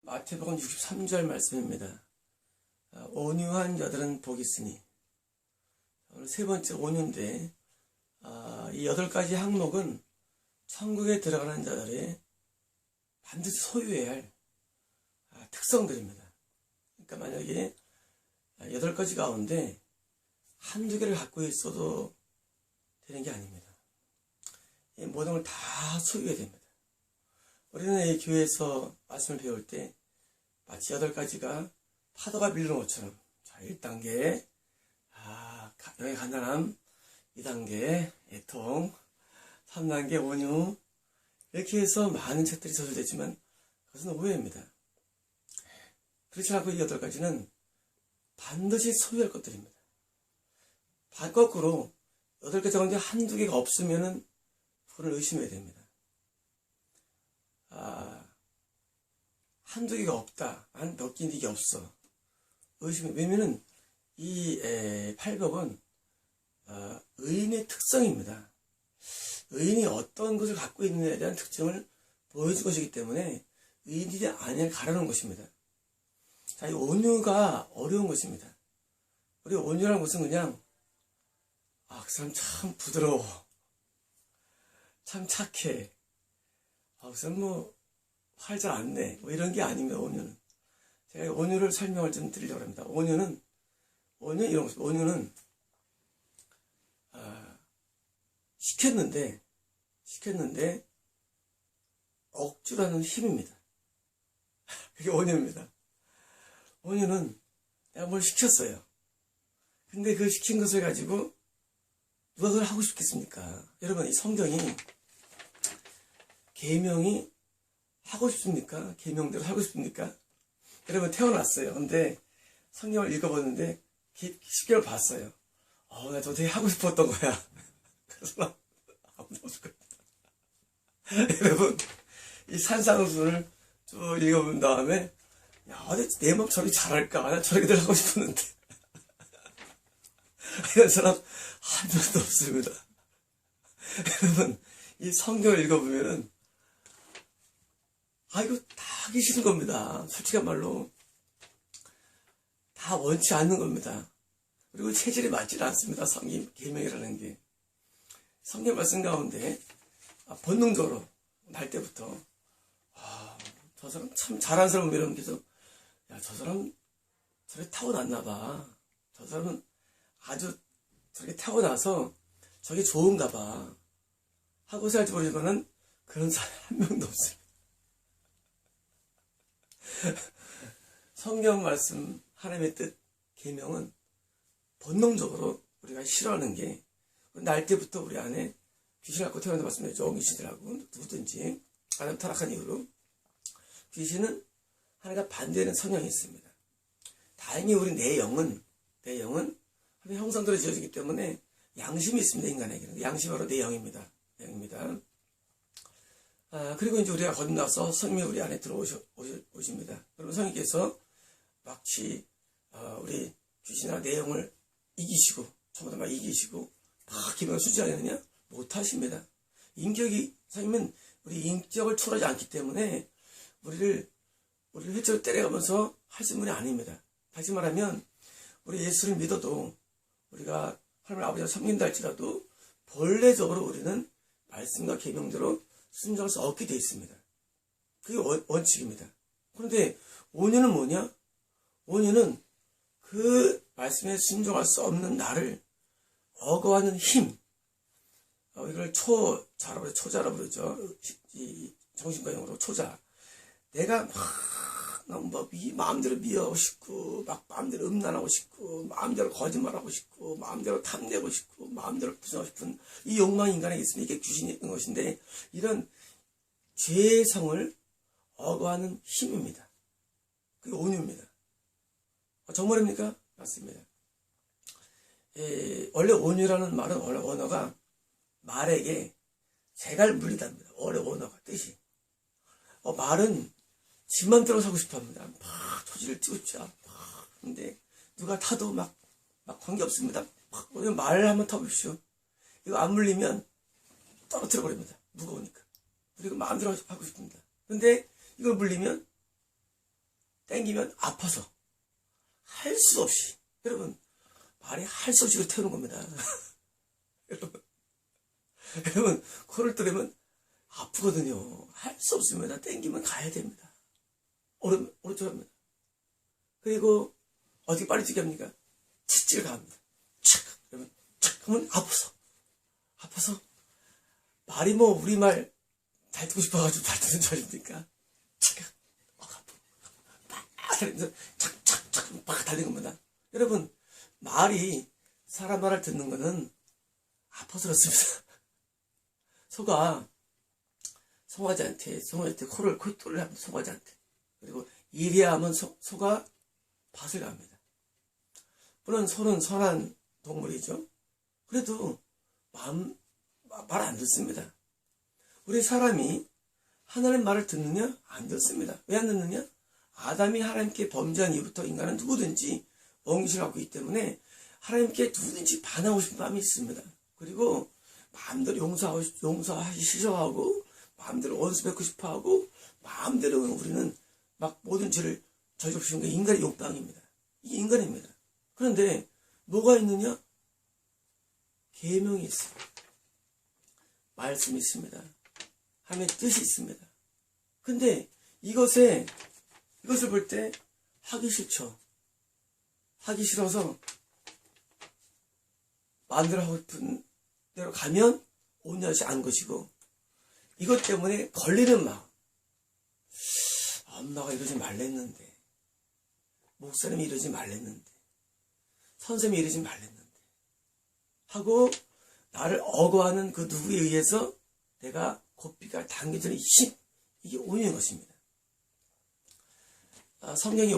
마태복음 63절 말씀입니다. 온유한 자들은 복이 있으니. 오늘 세 번째 온유인데, 이 8가지 항목은 천국에 들어가는 자들의 반드시 소유해야 할 특성들입니다. 그러니까 만약에 8가지 가운데 한두 개를 갖고 있어도 되는 게 아닙니다. 이 모든 걸 다 소유해야 됩니다. 우리는 이 교회에서 말씀을 배울 때 마치 8가지가 파도가 밀는 것처럼, 자, 1단계, 영의 간단함, 2단계, 애통, 3단계, 온유, 이렇게 해서 많은 책들이 저술됐지만 그것은 오해입니다. 그렇지 않고 이 8가지는 반드시 소유할 것들입니다. 거꾸로 8가지 가운데 한두 개가 없으면 그걸 의심해야 됩니다. 한두 개가 없다. 몇 개인데 이게 없어. 의심해. 왜냐면은 이 팔복은 의인의 특성입니다. 의인이 어떤 것을 갖고 있느냐에 대한 특징을 보여준 것이기 때문에 의인이 아니를 가르는 것입니다. 자, 이 온유가 어려운 것입니다. 우리 온유라는 것은 그냥 그 사람 참 부드러워, 참 착해, 그 사람 화 잘 안 내, 이런 게 아닙니다. 온유는. 제가 온유를 설명을 좀 드리려고 합니다. 온유는 이런 것입니다. 온유는 시켰는데 억주라는 힘입니다. 그게 온유입니다. 온유는 내가 뭘 시켰어요. 근데 그 시킨 것을 가지고 누가 그걸 하고 싶겠습니까? 여러분, 이 성경이 계명이 하고 싶습니까? 계명대로 하고 싶습니까? 여러분, 태어났어요. 근데 성경을 읽어봤는데 10개월 봤어요. 나 저거 되게 하고 싶었던 거야. 그래서 아무도 없을 겁니다. 여러분, 이 산상수를 쭉 읽어본 다음에 어디 내 맘 저렇게 잘할까? 나 저렇게 하고 싶었는데 이런 사람 한 명도 없습니다. 여러분, 이 성경을 읽어보면은 이거 다 하기 싫은 겁니다. 솔직한 말로 다 원치 않는 겁니다. 그리고 체질이 맞지 않습니다. 성경 계명이라는 게. 성경 말씀 가운데 본능적으로 날 때부터 저 사람 참 잘하는 사람 이런 게서 저 사람 저렇게 타고났나 봐. 저 사람은 아주 저렇게 타고나서 저게 좋은가 봐 하고 살지 모르지만은 그런 사람 한 명도 없어요. 성경 말씀 하나님의 뜻 계명은 본능적으로 우리가 싫어하는 게 날 때부터 우리 안에 귀신 갖고 태어나서 말씀해 종귀신들하고 누구든지 아담 타락한 이후로 귀신은 하나가 반대하는 성향이 있습니다. 다행히 우리 내 영은 하나님의 형상대로 지어지기 때문에 양심이 있습니다. 인간에게는 양심이 바로 내 영입니다. 그리고 이제 우리가 거듭나서 성령이 우리 안에 들어오십니다. 그러면 성령께서 마치 우리 귀신이나 내 영을 이기시고 전부 다 막 이기시고 막 기능을 수지하느냐? 못하십니다. 인격이 성령은 우리 인격을 초월하지 않기 때문에 우리를 회초로 때려가면서 하시는 분이 아닙니다. 다시 말하면 우리 예수를 믿어도 우리가 하나님 아버지를 섬긴다 할지라도 본래적으로 우리는 말씀과 계명대로 순종할 수 없게 되어 있습니다. 그게 원칙입니다. 그런데 온유는 뭐냐? 온유는 그 말씀에 순종할 수 없는 나를 억어하는 힘, 이걸 초자라고 그러죠. 이 정신과 용어로 초자. 내가 마음대로 미워하고 싶고, 막 마음대로 음란하고 싶고, 마음대로 거짓말하고 싶고, 마음대로 탐내고 싶고, 마음대로 부정하고 싶은 이 욕망이 인간에게 있으면 이게 귀신이 있는 것인데, 이런 죄의 성을 억어하는 힘입니다. 그게 온유입니다. 정말입니까? 맞습니다. 원래 온유라는 말은 원래 언어가 말에게 재갈 물리답니다. 원래 언어가 뜻이. 말은 지 맘대로 사고 싶어 합니다. 막 초지를 찌고 싶죠. 근데 누가 타도 막 관계없습니다. 말을 한번 타보십시오. 이거 안 물리면 떨어뜨려 버립니다. 무거우니까. 그리고 마음대로 하고 싶습니다. 근데 이걸 물리면 땡기면 아파서 할 수 없이, 여러분 말이 할 수 없이 태우는 겁니다. 여러분 코를 뚫으면 아프거든요. 할 수 없습니다. 땡기면 가야 됩니다. 오른쪽 합니다. 그리고 어떻게 빨리 뛰게 합니까? 채찍을 가합니다. 착! 그러면 착! 하면 아파서 말이 뭐 우리말 잘 듣고 싶어가지고 잘 듣는 줄 아십니까? 착! 아파. 막 달리면서 착! 막 달리는 겁니다. 여러분 말이 사람 말을 듣는 거는 아파서 그렇습니다. 송아지한테 코를 하면 송아지한테, 그리고 이리야 하면 소가 밭을 갑니다. 물론 소는 선한 동물이죠. 그래도 말 안 듣습니다. 우리 사람이 하나님 말을 듣느냐? 안 듣습니다. 왜 안 듣느냐? 아담이 하나님께 범죄한 이후부터 인간은 누구든지 엉심을 갖고 있기 때문에 하나님께 누구든지 반하고 싶은 마음이 있습니다. 그리고 마음대로 용서하기 싫어하고, 마음대로 원수 뵙고 싶어하고, 마음대로 우리는 막 모든 죄를 저지르고 싶은 게 인간의 욕망입니다. 이게 인간입니다. 그런데 뭐가 있느냐? 계명이 있습니다. 말씀이 있습니다. 하나님의 뜻이 있습니다. 근데 이것을 볼 때 하기 싫죠. 하기 싫어서 마음대로 하고 싶은 대로 가면 온전히 안 것이고, 이것 때문에 걸리는 마음. 엄마가 이러지 말랬는데, 목사님이 이러지 말랬는데, 선생님이 이러지 말랬는데 하고 나를 억어하는 그 누구에 의해서 내가 고삐가 당겨지는 힘, 이게 온유인 것입니다. 성경이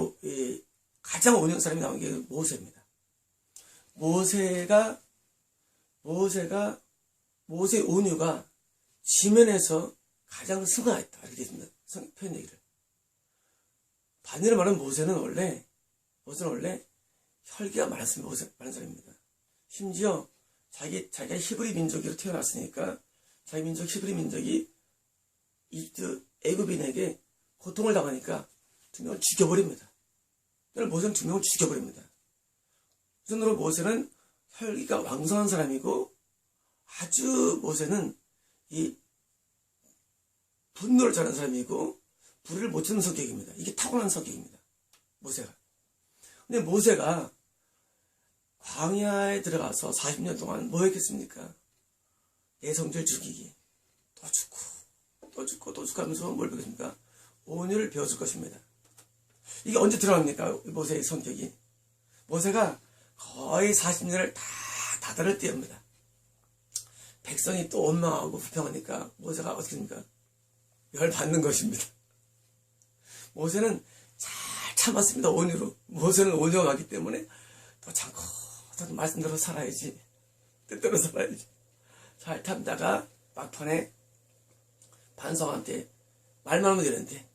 가장 온유한 사람이 나온 게 모세입니다. 모세의 온유가 지면에서 가장 승하했다, 이렇게 됩니다. 표현 얘기를. 반대로 말하면 모세는 원래 혈기가 많은 사람입니다. 심지어 자기가 히브리 민족으로 태어났으니까 자기 민족, 히브리 민족이 애굽인에게 고통을 당하니까 2명을 죽여버립니다. 모세는 2명을 죽여버립니다. 우선으로 모세는 혈기가 왕성한 사람이고, 아주 모세는 이 분노를 잘하는 사람이고, 불의를 못 참는 성격입니다. 이게 타고난 성격입니다. 모세가. 근데 모세가 광야에 들어가서 40년 동안 뭐 했겠습니까? 내 성질 죽이기. 또 죽고 하면서 뭘 배웠습니까? 온유를 배웠을 것입니다. 이게 언제 들어갑니까? 모세의 성격이. 모세가 거의 40년을 다 다다를 때입니다. 백성이 또 원망하고 불평하니까 모세가 어떻게 됩니까? 열받는 것입니다. 모세는 잘 참았습니다. 온유로. 모세는 온유가 가기 때문에 또 참고 또 말씀대로 살아야지, 뜻대로 살아야지. 잘 참다가 막판에 반석한테 말만 하면 되는데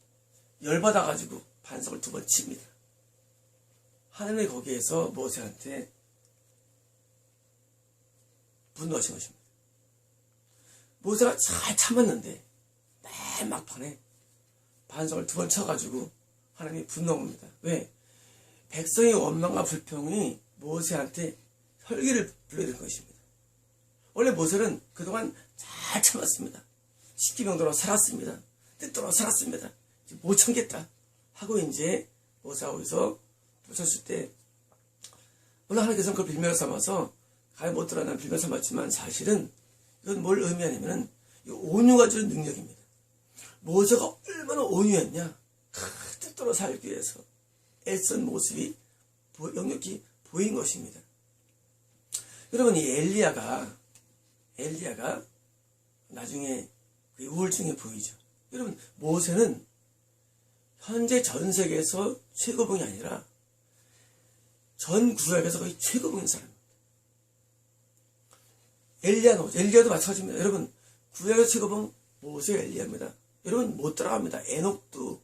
열받아가지고 반석을 2번 칩니다. 하나님이 거기에서 모세한테 분노하신 것입니다. 모세가 잘 참았는데 맨 막판에 반석을 2번 쳐가지고 하나님이 분노합니다. 왜? 백성의 원망과 불평이 모세한테 혈기를 불러일으킨 것입니다. 원래 모세는 그동안 잘 참았습니다. 십계명대로 살았습니다. 뜻대로 살았습니다. 못 참겠다 하고 이제 모세가 거기서 부쳤을 때, 물론 하나님께서는 그걸 빌미로 삼아서 가히 못 드러나는 빌미로 삼았지만, 사실은 이건 뭘 의미하냐면은 온유가 주는 능력입니다. 모세가 얼마나 온유했냐, 뜻대로 살기 위해서 애쓴 모습이 역력히 보인 것입니다. 여러분, 이 엘리야가 나중에 우울증에 보이죠. 여러분, 모세는 현재 전 세계에서 최고봉이 아니라 전 구약에서 거의 최고봉인 사람입니다. 엘리야도 마찬가지입니다. 여러분, 구약의 최고봉 모세, 엘리야입니다. 여러분, 못 따라갑니다. 에녹도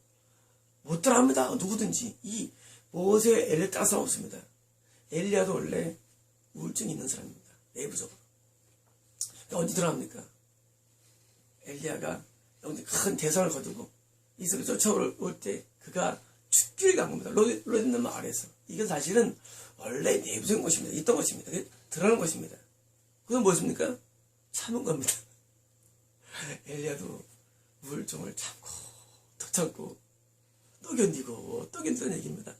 못 따라갑니다. 누구든지 이 모세, 엘리야 따라갈 사람 없습니다. 엘리야도 원래 우울증이 있는 사람입니다. 내부적으로. 그러니까 언제 들어갑니까? 엘리야가 큰 대상을 거두고 이스라엘 쫓아올 때 그가 깊이를 간 겁니다. 로덴 마을에서. 이게 사실은 원래 내부적인 것입니다. 있던 것입니다. 드러나는 것입니다. 그건 무엇입니까? 참은 겁니다. 엘리야도 우울증을 참고 더 참고 또 견디고 또 견디는 얘기입니다.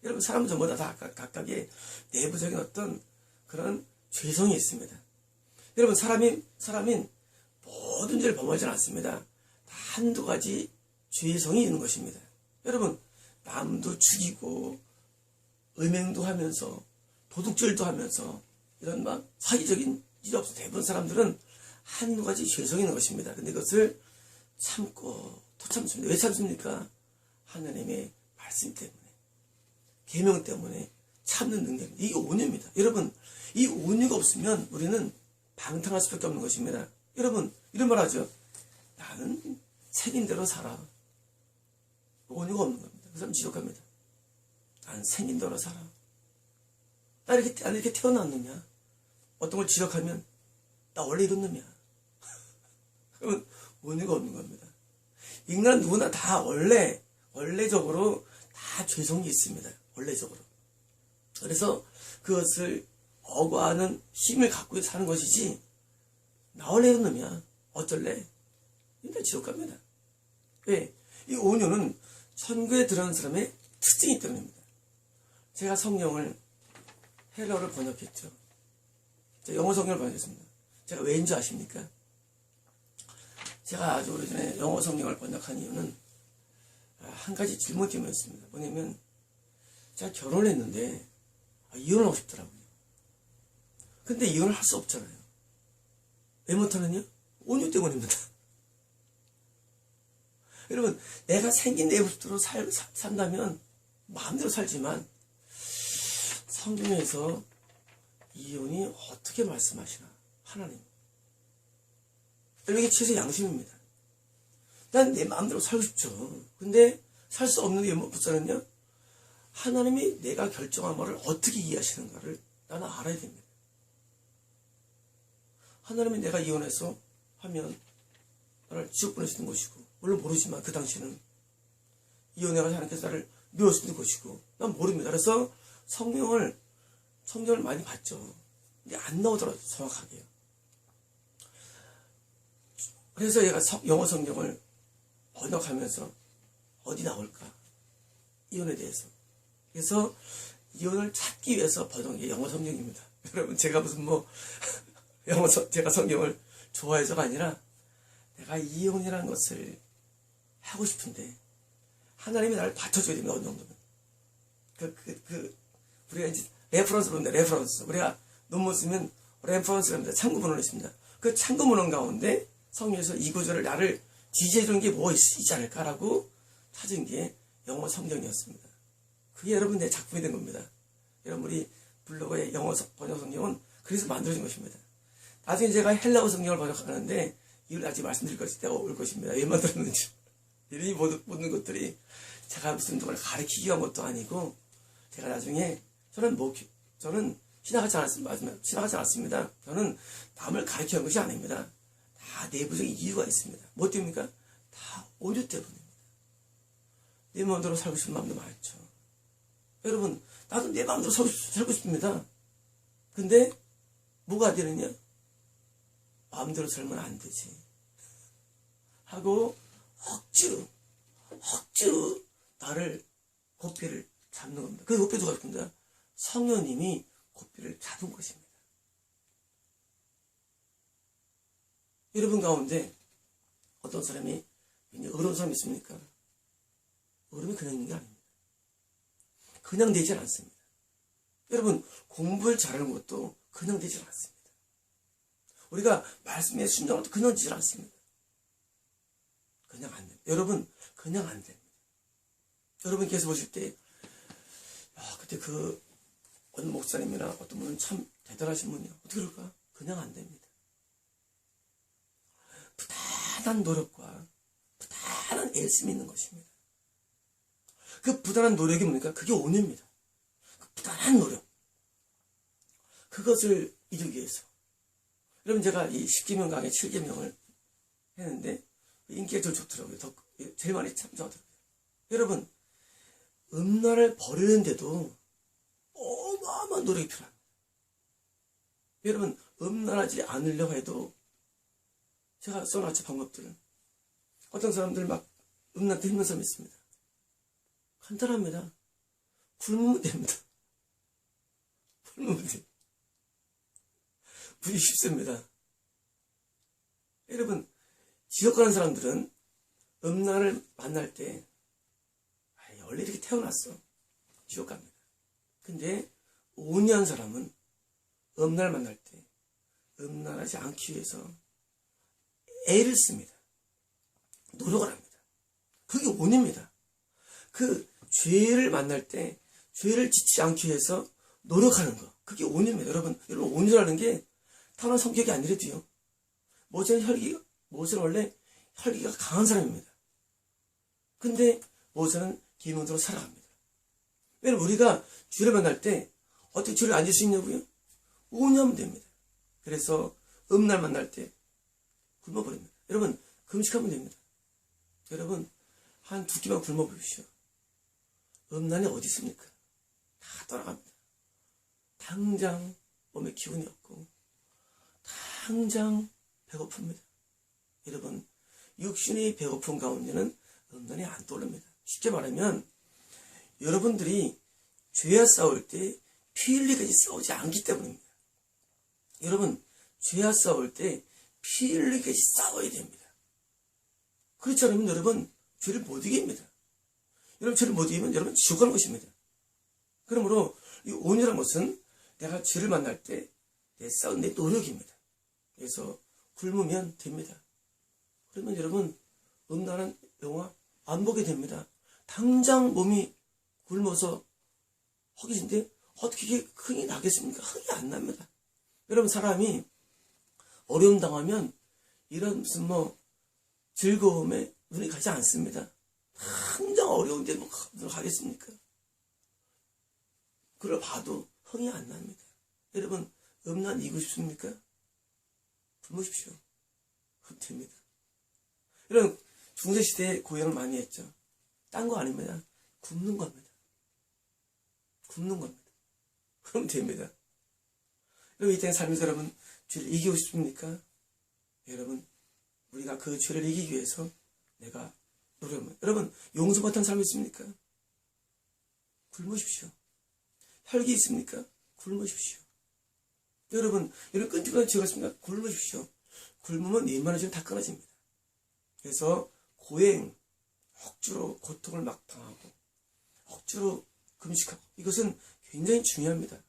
여러분, 사람은 전부 다 각각의 내부적인 어떤 그런 죄성이 있습니다. 여러분, 사람인 모든 죄를 범하지는 않습니다. 다 한두 가지 죄성이 있는 것입니다. 여러분, 남도 죽이고 음행도 하면서 도둑질도 하면서 이런 막 사기적인 일이 없어. 대부분 사람들은 한두 가지 죄성이 있는 것입니다. 근데 그것을 참고 또 참습니다. 왜 참습니까? 하나님의 말씀 때문에, 계명 때문에 참는 능력입니다. 이게 온유입니다. 여러분, 이 온유가 없으면 우리는 방탕할 수밖에 없는 것입니다. 여러분, 이런 말 하죠. 나는 생긴 대로 살아. 온유가 없는 겁니다. 그 사람 지독합니다. 난 생긴 대로 살아. 난 이렇게 태어났느냐? 어떤 걸 지적하면 나 원래 이런 놈이야. 그러면 온유가 없는 겁니다. 인간은 누구나 다 원래적으로 다 죄성이 있습니다. 원래적으로. 그래서 그것을 억압하는 힘을 갖고 사는 것이지, 나 원래 이런 놈이야. 어쩔래? 일단 지옥갑니다. 왜? 이 온유는 천국에 들어가는 사람의 특징이 때문입니다. 제가 성경을 헬라어를 번역했죠. 영어 성경을 번역했습니다. 제가 왜인 줄 아십니까? 제가 아주 오래전에 영어 성경을 번역한 이유는 한 가지 질문 때문이었습니다. 뭐냐면, 제가 결혼을 했는데 이혼을 하고 싶더라고요. 근데 이혼을 할 수 없잖아요. 왜 못하느냐? 온유 때문입니다. 여러분, 내가 생긴 내 모습대로 산다면 마음대로 살지만, 성경에서 이혼이 어떻게 말씀하시나? 하나님. 이게 최소 양심입니다. 난 내 마음대로 살고 싶죠. 근데 살 수 없는 게 못 사느냐? 하나님이 내가 결정한 말을 어떻게 이해하시는가를 나는 알아야 됩니다. 하나님이 내가 이혼해서 하면 나를 지옥 보내시는 것이고, 물론 모르지만 그 당시는 이혼해서 하나님께서 나를 묘하시는 것이고, 난 모릅니다. 그래서 성경을 많이 봤죠. 근데 안 나오더라고요, 정확하게요. 그래서 얘가 영어 성경을 번역하면서 어디 나올까? 이혼에 대해서. 그래서 이혼을 찾기 위해서 번역한 게 영어 성경입니다. 여러분, 제가 무슨 제가 성경을 좋아해서가 아니라, 내가 이혼이라는 것을 하고 싶은데 하나님이 나를 받쳐줘야 됩니다. 어느 정도는. 우리가 이제 레퍼런스 부릅니다. 레퍼런스. 우리가 논문 쓰면 레퍼런스가 입니다. 참고문헌이 있습니다. 그 참고문헌 가운데 성경에서 이 구절을 나를 지지해주는 게 뭐 있지 않을까라고 찾은 게 영어 성경이었습니다. 그게 여러분 내 작품이 된 겁니다. 여러분, 우리 블로그의 영어 번역 성경은 그래서 만들어진 것입니다. 나중에 제가 헬라어 성경을 번역하는데 이걸 아직 말씀드릴 때가 올 것입니다. 왜 만들었는지. 이 모든 것들이 제가 무슨 누구를 가르치기 위한 것도 아니고, 제가 나중에 저는 신학하지 않았습니다. 저는 남을 가르치는 것이 아닙니다. 다 내부적인 이유가 있습니다. 뭐 때문입니까? 다 온유 때문입니다. 내 마음대로 살고 싶은 마음도 많죠. 여러분, 나도 내 마음대로 살고 싶습니다. 근데 뭐가 되느냐? 마음대로 살면 안 되지 하고 억지로 나를 고삐를 잡는 겁니다. 그 고삐 누가 잡습니다? 성령님이 고삐를 잡은 것입니다. 여러분 가운데 어떤 사람이 어려운 사람이 있습니까? 어려움이 그냥 있는 게 아닙니다. 그냥 되질 않습니다. 여러분, 공부를 잘하는 것도 그냥 되질 않습니다. 우리가 말씀에 순종할 때 그냥 되질 않습니다. 그냥 안 됩니다. 여러분, 그냥 안 됩니다. 여러분께서 보실 때, 그때 어느 목사님이나 어떤 분은 참 대단하신 분이야. 어떻게 그럴까? 그냥 안 됩니다. 부단한 노력과 부단한 애씀이 있는 것입니다. 그 부단한 노력이 뭡니까? 그게 온유입니다. 그 부단한 노력. 그것을 이루기 위해서. 여러분, 제가 이 10계명 강의 7계명을 했는데 인기가 제일 좋더라고요. 제일 많이 참조하더라고요. 여러분, 음란을 버리는데도 어마어마한 노력이 필요합니다. 여러분, 음란하지 않으려고 해도 제가 써놨죠, 방법들을. 어떤 사람들 막 음란 때문에 힘든 사람이 있습니다. 간단합니다. 굶으면 됩니다. 굶으면 됩니다. 무지 쉽습니다. 여러분, 지옥 가는 사람들은 음란을 만날 때 원래 이렇게 태어났어. 지옥 갑니다. 근데 온유한 사람은 음란을 만날 때 음란하지 않기 위해서 애를 씁니다. 노력을 합니다. 그게 온유입니다. 그 죄를 만날 때 죄를 짓지 않기 위해서 노력하는 거. 그게 온유입니다. 여러분 온유라는 게 타고난 성격이 아니래도요. 모세는 원래 혈기가 강한 사람입니다. 근데 모세는 기문으로 살아갑니다. 왜냐면 우리가 죄를 만날 때 어떻게 죄를 안 질 수 있냐고요? 온유하면 됩니다. 그래서 음란 만날 때 굶어버립니다. 여러분 금식하면 됩니다. 여러분 한 2끼만 굶어보십시오. 음란이 어디 있습니까? 다 떠나갑니다. 당장 몸에 기운이 없고 당장 배고픕니다. 여러분 육신이 배고픈 가운데는 음란이 안 떠오릅니다. 쉽게 말하면 여러분들이 죄와 싸울 때 피 흘리까지 싸우지 않기 때문입니다. 여러분 죄와 싸울 때 피 흘리까지 싸워야 됩니다. 그렇지 않으면 여러분 죄를 못 이깁니다. 여러분 죄를 못 이기면 여러분 지옥 가는 것입니다. 그러므로 이 온유란 것은 내가 죄를 만날 때 내 싸운 내 노력입니다. 그래서 굶으면 됩니다. 그러면 여러분 음란한 영화 안 보게 됩니다. 당장 몸이 굶어서 허기진데 어떻게 이게 흥이 나겠습니까? 흥이 안 납니다. 여러분 사람이 어려움 당하면 이런 무슨 즐거움에 눈이 가지 않습니다. 당장 어려운데 눈 가겠습니까? 그걸 봐도 흥이 안 납니다. 여러분 음란 이기고 싶습니까? 굶으십시오. 그럼 됩니다. 여러분 중세시대에 고행을 많이 했죠. 딴 거 아닙니다. 굶는 겁니다. 굶는 겁니다. 그럼 됩니다. 여러분 이 땅의 삶에서 여러분 죄를 이기고 싶습니까? 여러분 우리가 그 죄를 이기기 위해서 내가 노력합니다. 여러분 용서 못한 삶이 있습니까? 굶으십시오. 혈기 있습니까? 굶으십시오. 여러분 끈질긴 죄가 있습니까? 굶으십시오. 굶으면 웬만한 죄는 다 끊어집니다. 그래서 고행, 억지로 고통을 막 당하고 억지로 금식하고 이것은 굉장히 중요합니다.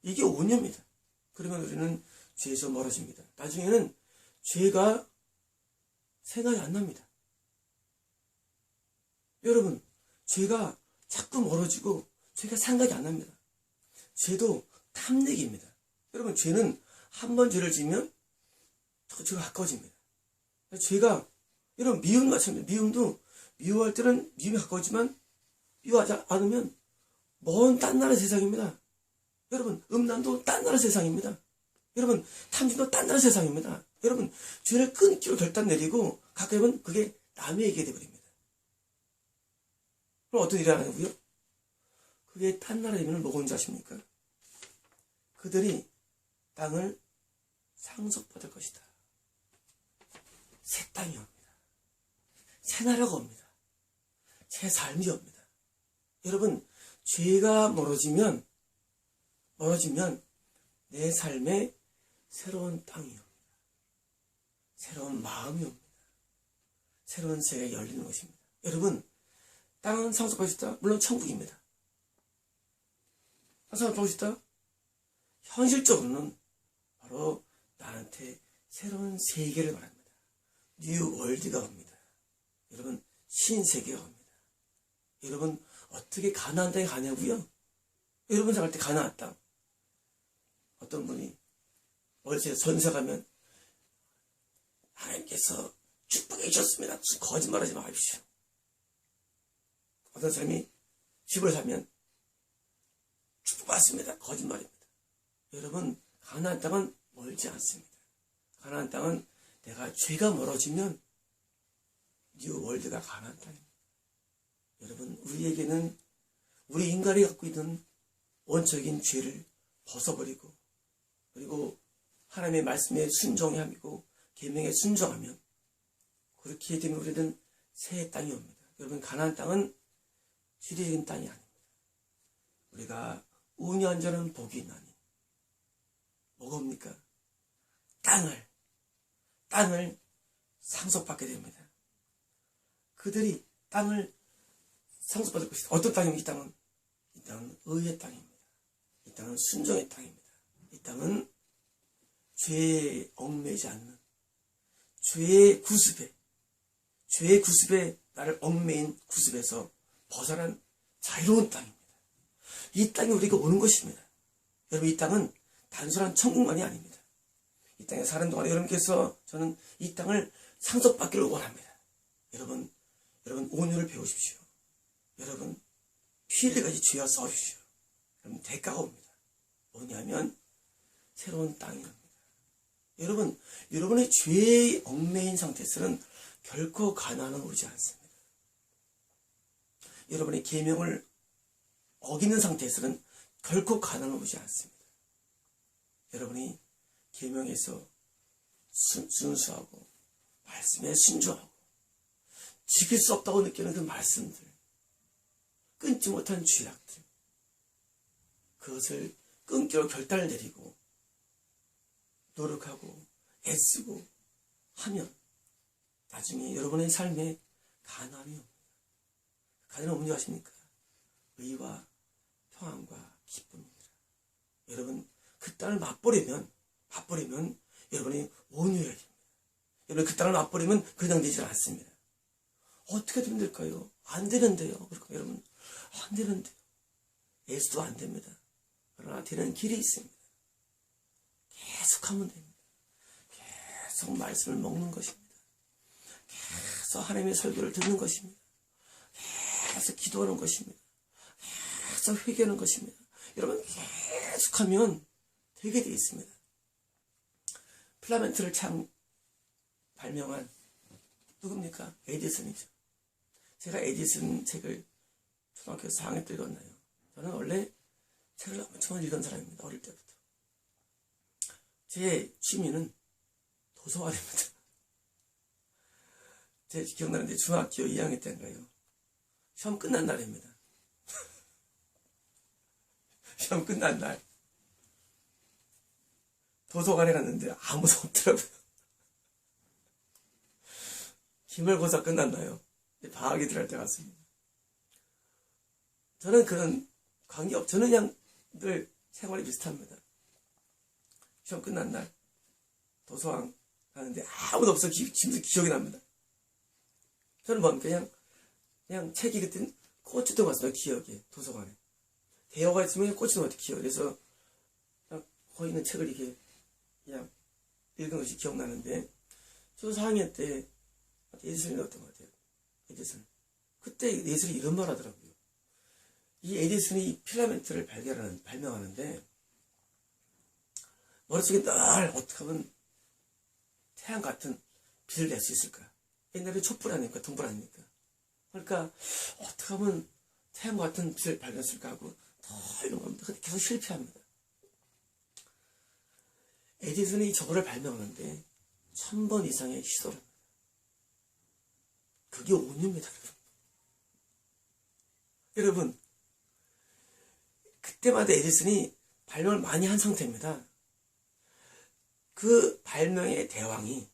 이게 온유입니다. 그러면 우리는 죄에서 멀어집니다. 나중에는 죄가 생각이 안 납니다. 여러분 죄가 자꾸 멀어지고 죄가 생각이 안 납니다. 죄도 탐내기입니다. 여러분 죄는 한 번 죄를 지면 죄가 가까워집니다. 죄가 여러분 미움 마찬가지입니다. 미움도 미워할 때는 미움이 가까워지만 미워하지 않으면 먼 딴 나라 세상입니다. 여러분 음란도 딴 나라 세상입니다. 여러분 탐심도 딴 나라 세상입니다. 여러분 죄를 끊기로 결단 내리고 가까이 하면 그게 남에게 되어버립니다. 그럼 어떤 일이 하냐고요? 그게 딴 나라이면 뭐가 온지 아십니까? 그들이 땅을 상속받을 것이다. 새 땅이 옵니다. 새 나라가 옵니다. 새 삶이 옵니다. 여러분 죄가 멀어지면 내 삶에 새로운 땅이 옵니다. 새로운 마음이 옵니다. 새로운 세계가 열리는 것입니다. 여러분 땅은 상속받을 수 있다? 물론 천국입니다. 상속받을 수 있다? 현실적으로는 바로 나한테 새로운 세계를 말합니다. 뉴 월드가 옵니다. 여러분 신세계가 옵니다. 여러분 어떻게 가나안 땅에 가냐고요? 여러분 생각할 때 가나안 땅 어떤 분이 월세 전세 가면 하나님께서 축복해 주셨습니다. 무슨 거짓말하지 마십시오. 어떤 사람이 집을 사면 축복받습니다. 거짓말입니다. 여러분 가나안 땅은 멀지 않습니다. 가나안 땅은 내가 죄가 멀어지면 뉴 월드가 가나안 땅입니다. 여러분 우리에게는 우리 인간이 갖고 있는 원초적인 죄를 벗어버리고, 그리고 하나님의 말씀에 순종함이고 계명에 순종하면, 그렇게 되면 우리는 새 땅이 옵니다. 여러분, 가나안 땅은 지리적인 땅이 아닙니다. 우리가 운연전은 복이 있나니 뭐가 옵니까? 땅을 상속받게 됩니다. 그들이 땅을 상속받을 것이다. 어떤 땅입니까? 이 땅은 의의 땅입니다. 이 땅은 순종의 땅입니다. 이 땅은 죄에 얽매이지 않는, 죄의 구습에 나를 얽매인 구습에서 벗어난 자유로운 땅입니다. 이 땅에 우리가 오는 것입니다. 여러분, 이 땅은 단순한 천국만이 아닙니다. 이 땅에 사는 동안 여러분께서 저는 이 땅을 상속받기를 원합니다. 여러분 온유를 배우십시오. 여러분, 피 흘리까지 죄와 싸우십시오. 여러분, 대가가 옵니다. 뭐냐면 새로운 땅이 옵니다. 여러분의 죄의 얽매인 상태에서는 결코 가나안은 오지 않습니다. 여러분의 계명을 어기는 상태에서는 결코 가나안은 오지 않습니다. 여러분이 계명에서 순수하고 말씀에 순종하고 지킬 수 없다고 느끼는 그 말씀들, 끊지 못한 죄악들, 그것을 끊기로 결단을 내리고 노력하고 애쓰고 하면 나중에 여러분의 삶에 가나안이 옵니다. 가나안은 뭔지 아십니까? 의와 평안과 기쁨입니다. 여러분, 그 땅을 맛보려면 여러분이 온유해야 됩니다. 여러분, 그 땅을 맛보려면 그냥 되지 않습니다. 어떻게 되면 될까요? 안 되는데요. 그러니까 여러분, 안 되는데요. 애써도 안 됩니다. 그러나 되는 길이 있습니다. 계속 하면 됩니다. 계속 말씀을 먹는 것입니다. 계속 하나님의 설교를 듣는 것입니다. 계속 기도하는 것입니다. 계속 회개하는 것입니다. 여러분, 계속하면 되게 되어 있습니다. 필라멘트를 발명한 누굽니까? 에디슨이죠. 제가 에디슨 책을 초등학교 4학년 때 읽었나요? 저는 원래 책을 엄청 읽은 사람입니다. 어릴 때부터. 제 취미는 도서관입니다. 제 기억나는데 중학교 2학년 때인가요? 시험 끝난 날입니다. 시험 끝난 날 도서관에 갔는데 아무도 없더라고요. 기말고사 끝났나요? 방학이 들어갈 때 갔습니다. 저는 그런 저는 그냥 늘 생활이 비슷합니다. 시험 끝난 날 도서관 가는데 아무도 없어. 지금도 기억이 납니다. 저는 뭡니까? 그냥 책이 그때 꽂히던 것 같습니다. 기억에. 도서관에 대여가 있으면 꽂히던 것 같아요. 기억에. 그래서 그냥 거기 있는 책을 이렇게 그냥 읽은 것이 기억나는데, 저 4학년 때 에디슨이 나왔던 것 같아요. 에디슨. 그때 에디슨이 이런 말 하더라고요. 이 에디슨이 필라멘트를 발명하는데 머릿속에 늘 어떻게 하면 태양 같은 빛을 낼 수 있을까? 옛날에 촛불 아닙니까? 등불 아닙니까? 그러니까 어떻게 하면 태양 같은 빛을 발견했을까 하고 더 이런 겁니다. 근데 계속 실패합니다. 에디슨이 저거를 발명하는데 1000번 이상의 시도를 합니다. 그게 온유입니다. 여러분, 그때마다 에디슨이 발명을 많이 한 상태입니다. 그 발명의 대왕이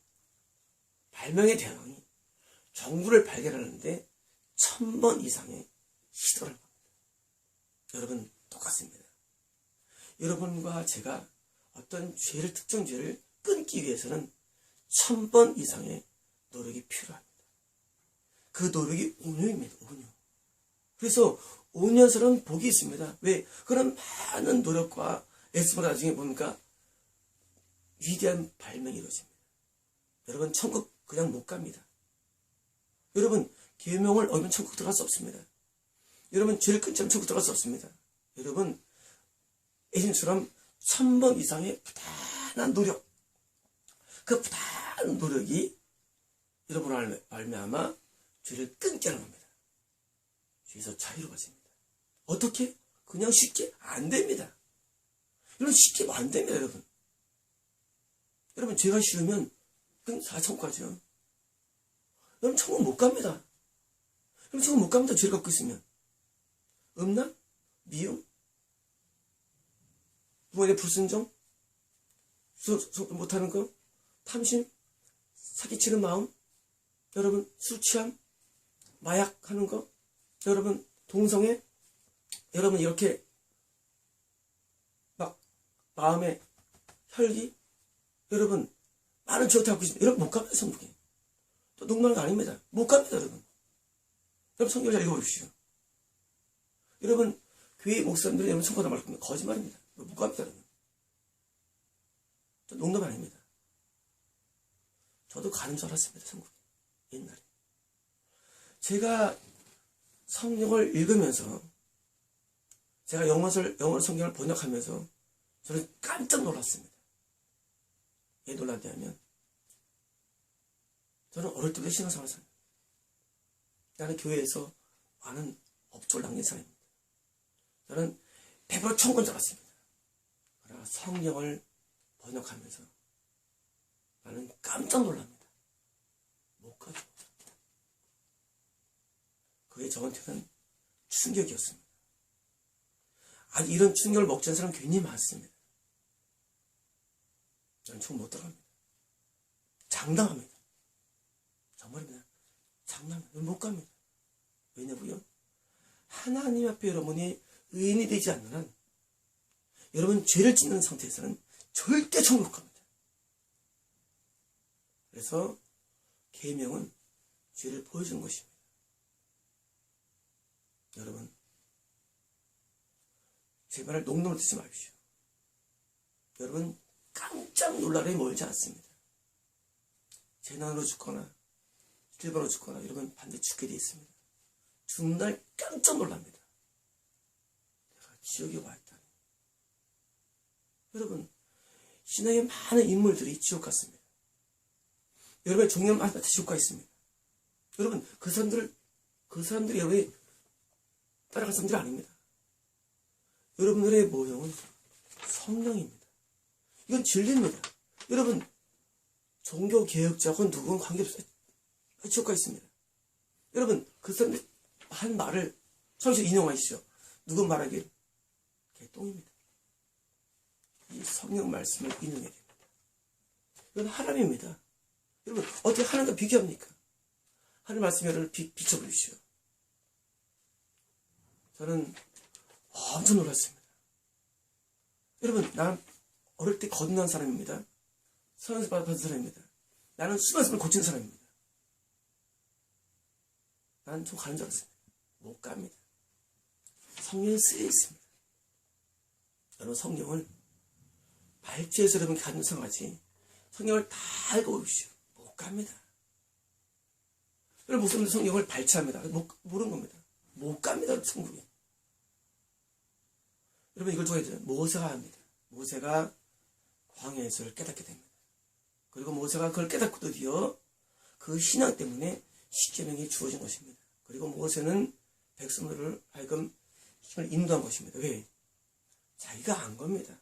전구를 발견하는데 1000번 이상의 시도를 합니다. 여러분, 똑같습니다. 여러분과 제가 어떤 특정 죄를 끊기 위해서는 1000번 이상의 노력이 필요합니다. 그 노력이 온유입니다. 온유. 그래서 온유한사람은 복이 있습니다. 왜? 그런 많은 노력과 애쓰고 나중에 보니까 위대한 발명이 이루어집니다. 여러분, 천국 그냥 못 갑니다. 여러분, 계명을 어기면 천국 들어갈 수 없습니다. 여러분, 죄를 끊지 않으면 천국 들어갈 수 없습니다. 여러분, 에디슨처럼 1000번 이상의 부단한 노력, 그 부단한 노력이 여러분을 말미암아 죄를 끊게 하는 겁니다. 죄에서 자유로워집니다. 어떻게? 그냥 쉽게? 안 됩니다. 여러분, 쉽게 안 됩니다, 여러분. 여러분, 죄가 싫으면 그냥 사천국 가죠. 여러분, 천국 못 갑니다. 여러분, 천국 못 갑니다, 죄를 갖고 있으면. 음란? 미움? 부모의 불순종? 못하는 거? 탐심? 사기치는 마음? 여러분, 술 취함? 마약 하는 거? 여러분, 동성애? 여러분, 이렇게 막 마음에 혈기? 여러분, 많은 죄를 갖고 있습니다. 여러분, 못 갑니다, 천국에. 또 농담한 거 아닙니다. 못 갑니다, 여러분. 여러분, 성경을 잘 읽어보십시오. 여러분, 교회 목사님들이 여러분 천국 가다 말 겁니다. 거짓말입니다. 못 갑니다, 여러분. 또 농담 아닙니다. 저도 가는 줄 알았습니다, 천국에. 옛날에. 제가 성경을 읽으면서, 제가 영어 성경을 번역하면서 저는 깜짝 놀랐습니다. 왜 놀랐냐면, 저는 어릴 때부터 신앙생활을 삽니다. 나는 교회에서 많은 업적을 남긴 사람입니다. 저는 100% 천국인 줄 알았습니다. 그러나 성경을 번역하면서 나는 깜짝 놀랍니다. 못 가죠. 그게 저한테는 충격이었습니다. 아직 이런 충격을 먹지 않은 사람 굉장히 많습니다. 저는 천국 못 들어갑니다. 장담합니다. 정말입니다. 장담합니다. 못 갑니다. 왜냐고요? 하나님 앞에 여러분이 의인이 되지 않는 한 여러분 죄를 짓는 상태에서는 절대 천국 못 갑니다. 그래서 계명은 죄를 보여주는 것입니다. 여러분, 제 말을 농담으로 듣지 마십시오. 여러분, 깜짝 놀라게 멀지 않습니다. 재난으로 죽거나 질병으로 죽거나 여러분 반드시 죽게 되어 있습니다. 죽는 날 깜짝 놀랍니다. 내가 지옥에 와 있다니. 여러분, 신앙의 많은 인물들이 지옥 갔습니다. 여러분의 종교는 많은 지옥 가 있습니다. 여러분, 그 사람들이 여러분이 따라갈 사람들이 아닙니다. 여러분들의 모형은 성령입니다. 이건 진리입니다. 여러분, 종교 개혁자하고 누구는 관계없어요. 지옥 가 있습니다. 여러분, 그 사람들 한 말을 성경에서 인용하시죠. 누구 말하길? 개똥입니다. 이 성령 말씀을 인용해야 됩니다. 이건 하나님입니다. 여러분, 어떻게 하나님과 비교합니까? 하나님 말씀에 여러분을 비춰보십시오. 저는 엄청 놀랐습니다. 여러분, 나는 어릴 때 거듭난 사람입니다. 성령을 받은 사람입니다. 나는 수많은 고치는 사람입니다. 나는 좀 가는 줄 알았습니다. 못 갑니다. 성령이 쓰여 있습니다. 여러분, 성령을 발주해서 여러분 간성하지 성령을 다 읽어보십시오. 못 갑니다. 여러분, 목사님들 성령을 발췌합니다. 모르는 겁니다. 못 갑니다. 천국에. 여러분, 이걸 좋아해야 돼요. 모세가 합니다. 모세가 광야에서를 깨닫게 됩니다. 그리고 모세가 그걸 깨닫고 드디어 그 신앙 때문에 십계명이 주어진 것입니다. 그리고 모세는 백성들을 하여금 힘을 인도한 것입니다. 왜? 자기가 안 겁니다.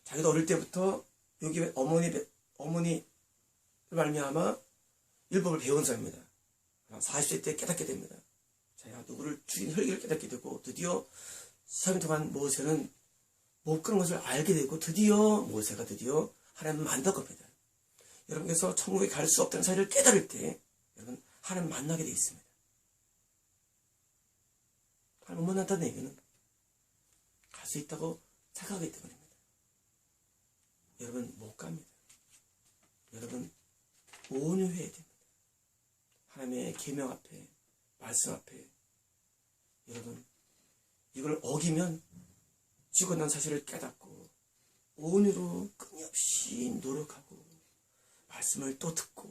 자기도 어릴 때부터 여기 어머니를 말미암아 율법을 배운 사람입니다. 40세 때 깨닫게 됩니다. 자기가 누구를 죽인 혈기를 깨닫게 되고 드디어 3일 동안 모세는 못 그런 것을 알게 되고 모세가 드디어 하나님을 만날 겁니다. 여러분께서 천국에 갈 수 없다는 사실을 깨달을 때 여러분 하나님 만나게 되어 있습니다. 하나님 못 만났다는 얘기는 갈 수 있다고 생각하기 때문입니다. 여러분 못 갑니다. 여러분 온유해야 됩니다. 하나님의 계명 앞에 말씀 앞에 여러분 이걸 어기면 죽어난 사실을 깨닫고 온유로 끊임없이 노력하고 말씀을 또 듣고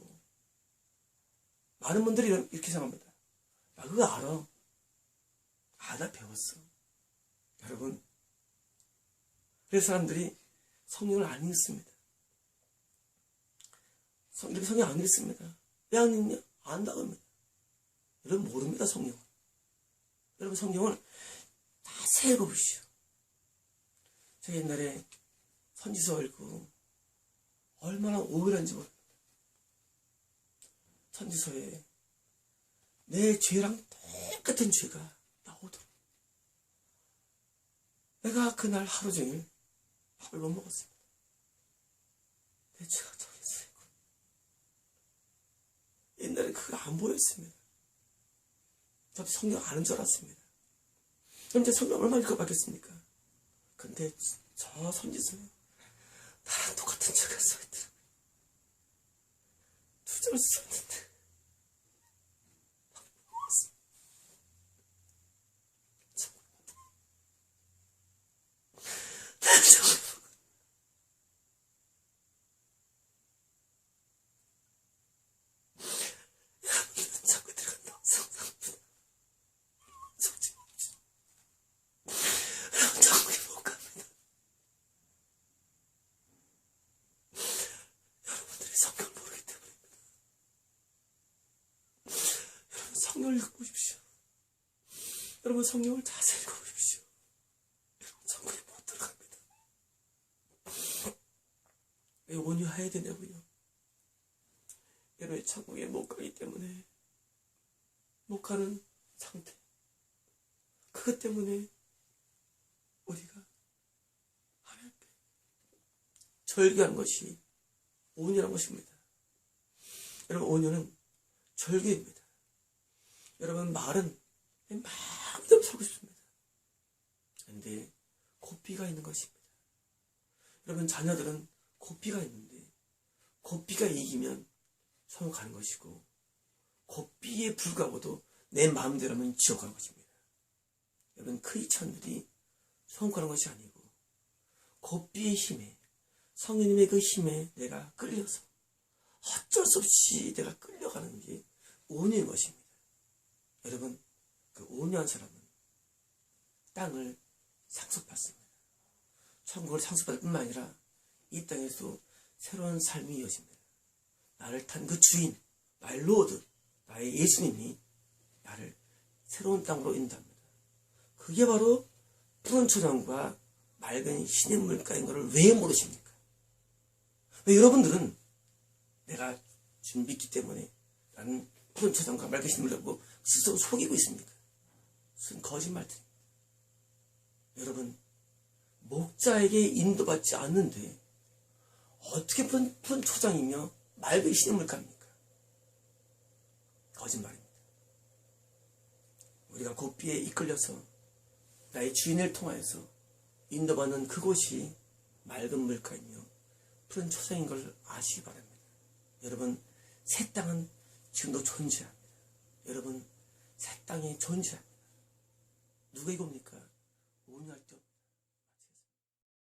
많은 분들이 이렇게 생각합니다. 나 그거 알아 배웠어. 여러분 그래서 사람들이 성경을 안 읽습니다. 이렇게 성경 안 읽습니다. 왜 안 읽냐? 안다고 합니다. 여러분 모릅니다. 성경을. 여러분 성경을 다 자세히 읽어보시오. 저 옛날에 선지서 읽고 얼마나 오열한지 모릅니다. 선지서에 내 죄랑 똑같은 죄가 나오도록 내가 그날 하루 종일 밥을 못 먹었습니다. 내 죄가 저리 쓰이고 옛날에 그거 안 보였습니다. 저도 성경 아는 줄 알았습니다. 그럼 이제 성경 얼마나 읽어봤겠습니까? 근데 저 선지서에 나랑 똑같은 죄가 써있더라고요. 2장을 썼는데 자꾸 들어간다. 성상입니다. 솔직히 정국이 못 갑니다. 여러분들이 성경을 모르기 때문입니다. 여러분 성경을 읽어보십시오. 여러분 성경을 자세히 읽어보십시오. 여러분 정국이 못 들어갑니다. 왜 온유해야 되냐고요? 여러분이 천국에 못 가기 때문에 못 가는 상태. 그것 때문에 우리가 하나님께 절규한 것이 온유한 것입니다. 여러분 온유는 절규입니다. 여러분 말은 마음대로 살고 싶습니다. 그런데 고삐가 있는 것입니다. 여러분 자녀들은 고삐가 있는데 고삐가 이기면 천국 가는 것이고 고삐에 불구하고도 내 마음대로면 지옥 가는 것입니다. 여러분 크리스천들이 천국 가는 것이 아니고 고삐의 힘에 성령님의 그 힘에 내가 끌려서 어쩔 수 없이 내가 끌려가는 게 온유인 것입니다. 여러분 그 온유한 사람은 땅을 상속받습니다. 천국을 상속받을 뿐만 아니라 이 땅에서 새로운 삶이 이어집니다. 나를 탄 그 주인, 나의 로드, 나의 예수님이 나를 새로운 땅으로 인도합니다. 그게 바로 푸른 초장과 맑은 신의 물가인 것을 왜 모르십니까? 왜 여러분들은 내가 지금 믿기 때문에 나는 푸른 초장과 맑은 신의 물가고 스스로 속이고 있습니까? 그것은 거짓말들입니다. 여러분 목자에게 인도받지 않는데 어떻게 푸른 초장이며 맑은 신의 물가입니까? 거짓말입니다. 우리가 고삐에 이끌려서 나의 주인을 통하여서 인도받는 그곳이 맑은 물가이며 푸른 초장인 걸 아시기 바랍니다. 여러분 새 땅은 지금도 존재합니다. 여러분 새 땅이 존재합니다. 누가 이겁니까? 온유할 때